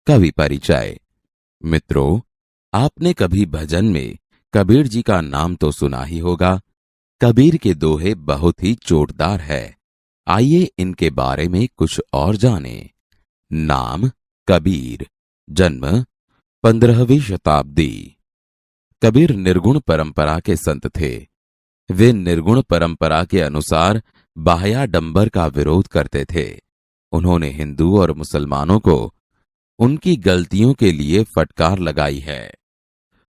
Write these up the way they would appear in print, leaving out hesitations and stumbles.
कवि परिचय। मित्रों, आपने कभी भजन में कबीर जी का नाम तो सुना ही होगा। कबीर के दोहे बहुत ही चोटदार है। आइए इनके बारे में कुछ और जानें। नाम कबीर, जन्म 15वीं शताब्दी। कबीर निर्गुण परंपरा के संत थे। वे निर्गुण परंपरा के अनुसार बाह्याडंबर का विरोध करते थे। उन्होंने हिंदू और मुसलमानों को उनकी गलतियों के लिए फटकार लगाई है।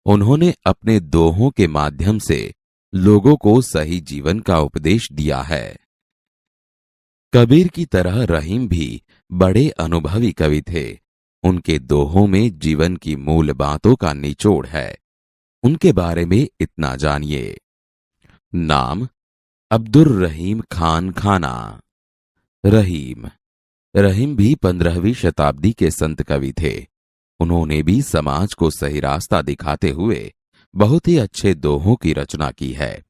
उन्होंने अपने दोहों के माध्यम से लोगों को सही जीवन का उपदेश दिया है। कबीर की तरह रहीम भी बड़े अनुभवी कवि थे। उनके दोहों में जीवन की मूल बातों का निचोड़ है। उनके बारे में इतना जानिए। नाम अब्दुर रहीम खान खाना। रहीम भी 15वीं शताब्दी के संत कवि थे। उन्होंने भी समाज को सही रास्ता दिखाते हुए बहुत ही अच्छे दोहों की रचना की है।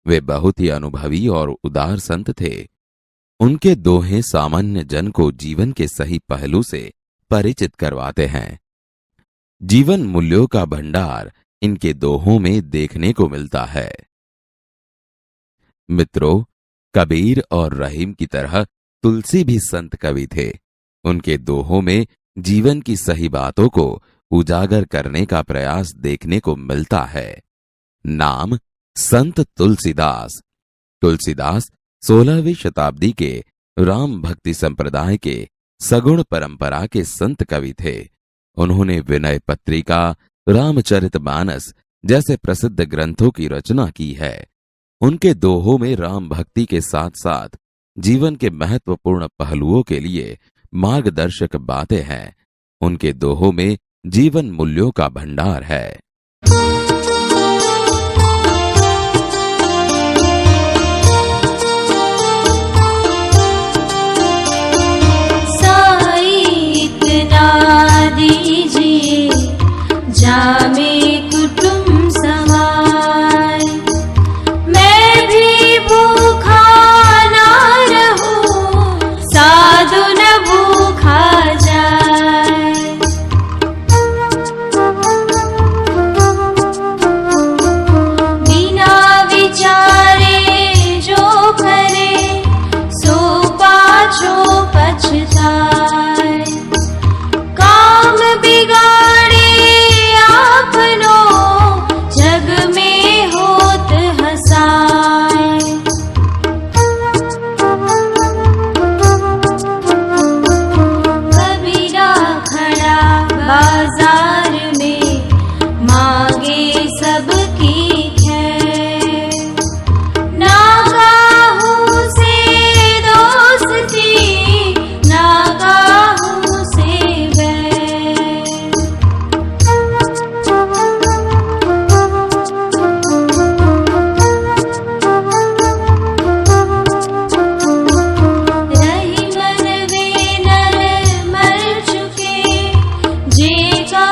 वे बहुत ही अनुभवी और उदार संत थे। उनके दोहे सामान्य जन को जीवन के सही पहलू से परिचित करवाते हैं। जीवन मूल्यों का भंडार इनके दोहों में देखने को मिलता है। मित्रों, कबीर और रहीम की तरह तुलसी भी संत कवि थे। उनके दोहों में जीवन की सही बातों को उजागर करने का प्रयास देखने को मिलता है। नाम संत तुलसीदास। तुलसीदास 16वीं शताब्दी के राम भक्ति संप्रदाय के सगुण परंपरा के संत कवि थे। उन्होंने विनय पत्रिका, रामचरितमानस जैसे प्रसिद्ध ग्रंथों की रचना की है। उनके दोहों में राम भक्ति के साथ साथ जीवन के महत्वपूर्ण पहलुओं के लिए मार्गदर्शक बातें हैं। उनके दोहों में जीवन मूल्यों का भंडार है। दीजिए जामे कुटुंब समाए, मैं भी भूखा ना रहूं, साधु न भूखा जाए। बिना विचारे जो करे सो पाछो पछताए। जे का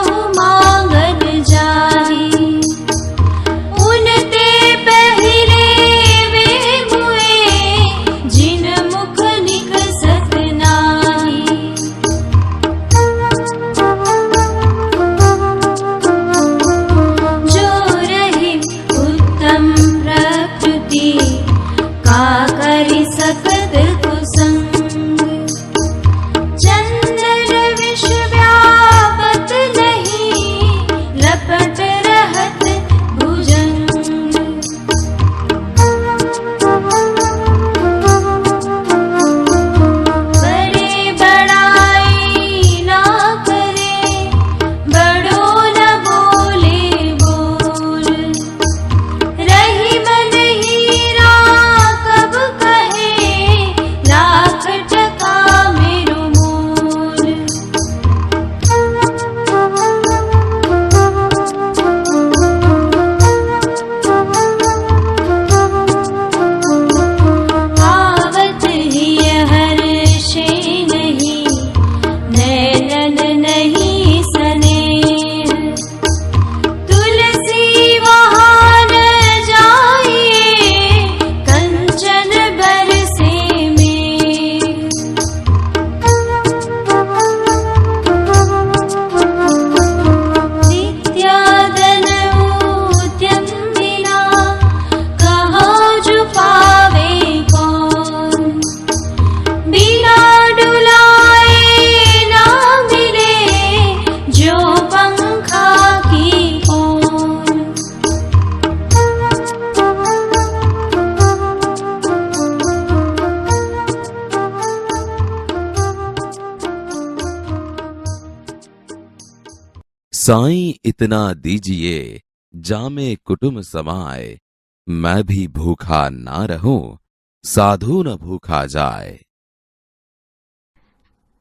साईं इतना दीजिए जामे कुटुम समाए, मैं भी भूखा ना रहूं, साधु न भूखा जाए।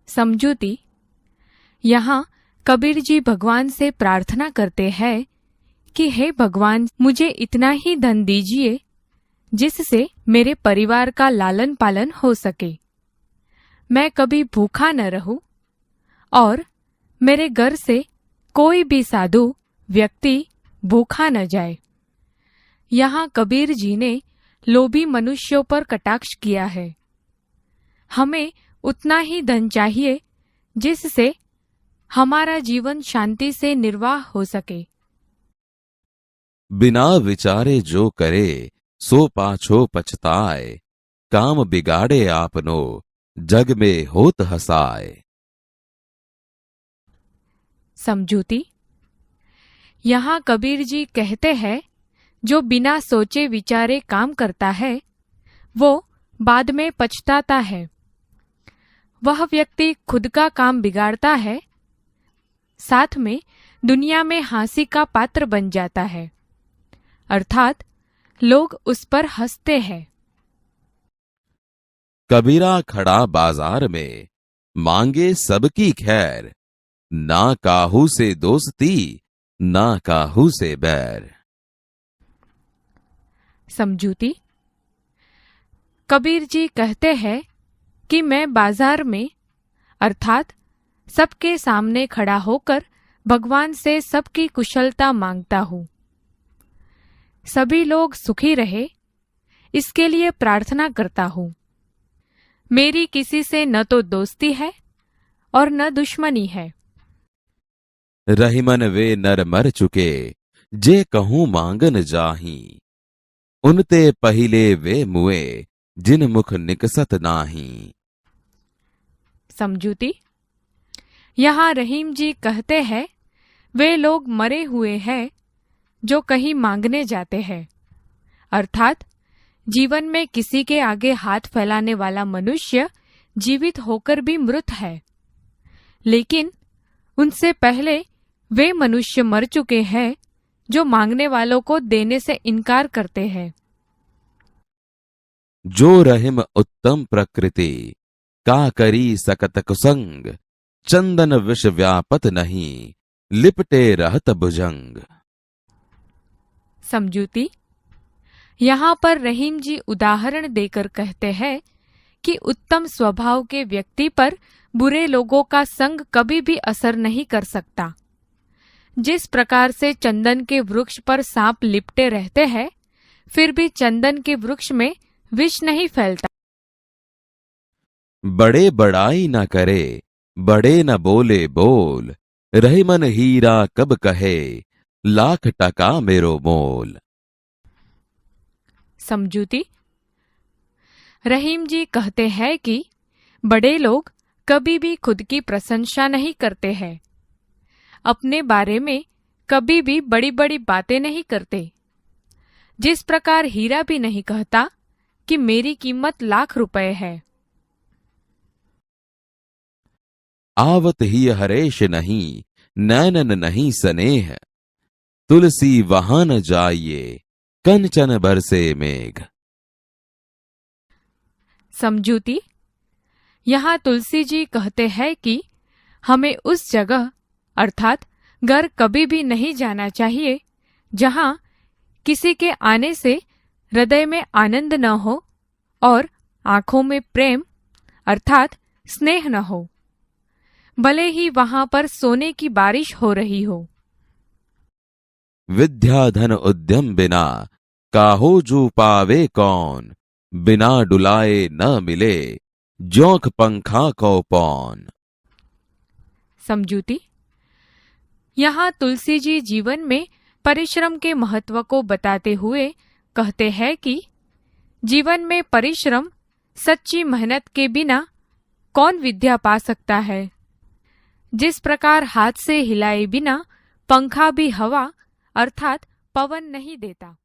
समझूती। यहाँ कबीर जी भगवान से प्रार्थना करते हैं कि हे भगवान, मुझे इतना ही धन दीजिए जिससे मेरे परिवार का लालन पालन हो सके, मैं कभी भूखा न रहूं और मेरे घर से कोई भी साधु व्यक्ति भूखा न जाए। यहाँ कबीर जी ने लोभी मनुष्यों पर कटाक्ष किया है। हमें उतना ही धन चाहिए जिससे हमारा जीवन शांति से निर्वाह हो सके। बिना विचारे जो करे सो पाछो पछताए, काम बिगाड़े आपनो जग में होत हसाए। समझूती। यहाँ कबीर जी कहते हैं, जो बिना सोचे विचारे काम करता है वो बाद में पछताता है। वह व्यक्ति खुद का काम बिगाड़ता है, साथ में दुनिया में हंसी का पात्र बन जाता है, अर्थात लोग उस पर हंसते हैं। कबीरा खड़ा बाजार में, मांगे सबकी खैर, ना काहू से दोस्ती ना काहू से बैर। समझूती। कबीर जी कहते हैं कि मैं बाजार में अर्थात सबके सामने खड़ा होकर भगवान से सबकी कुशलता मांगता हूँ। सभी लोग सुखी रहे इसके लिए प्रार्थना करता हूँ। मेरी किसी से न तो दोस्ती है और न दुश्मनी है। रहीमन वे नर मर चुके, जे कहूं मांगन जाही, उनते पहिले वे मुए, जिन मुख निकसत नाही। समझूती। यहाँ रहीम जी कहते हैं, वे लोग मरे हुए हैं जो कहीं मांगने जाते हैं, अर्थात जीवन में किसी के आगे हाथ फैलाने वाला मनुष्य जीवित होकर भी मृत है, लेकिन उनसे पहले वे मनुष्य मर चुके हैं जो मांगने वालों को देने से इनकार करते हैं। जो रहीम उत्तम प्रकृति, का करी सकत कुसंग, चंदन विष व्यापत नहीं, लिपटे रहत भुजंग। समझूती। यहाँ पर रहीम जी उदाहरण देकर कहते हैं कि उत्तम स्वभाव के व्यक्ति पर बुरे लोगों का संग कभी भी असर नहीं कर सकता। जिस प्रकार से चंदन के वृक्ष पर सांप लिपटे रहते हैं, फिर भी चंदन के वृक्ष में विष नहीं फैलता। बड़े बड़ाई न करे, बड़े न बोले बोल, रहीमन हीरा कब कहे, लाख टका मेरो मोल। समझूती। रहीम जी कहते हैं कि बड़े लोग कभी भी खुद की प्रशंसा नहीं करते हैं, अपने बारे में कभी भी बड़ी बड़ी बातें नहीं करते। जिस प्रकार हीरा भी नहीं कहता कि मेरी कीमत लाख रुपए है। आवत ही हरेश नहीं, नैनन नहीं स्नेह, तुलसी वहां न जाइए, कंचन बरसे मेघ। समझूती। यहाँ तुलसी जी कहते हैं कि हमें उस जगह अर्थात घर कभी भी नहीं जाना चाहिए जहाँ किसी के आने से हृदय में आनंद न हो और आंखों में प्रेम अर्थात स्नेह न हो, भले ही वहां पर सोने की बारिश हो रही हो। विद्या धन उद्यम बिना, काहो जू पावे कौन, बिना डुलाए न मिले, जोंक पंखा को पौन। समझूती। यहाँ तुलसी जी जीवन में परिश्रम के महत्व को बताते हुए कहते हैं कि जीवन में परिश्रम, सच्ची मेहनत के बिना कौन विद्या पा सकता है। जिस प्रकार हाथ से हिलाए बिना पंखा भी हवा अर्थात पवन नहीं देता।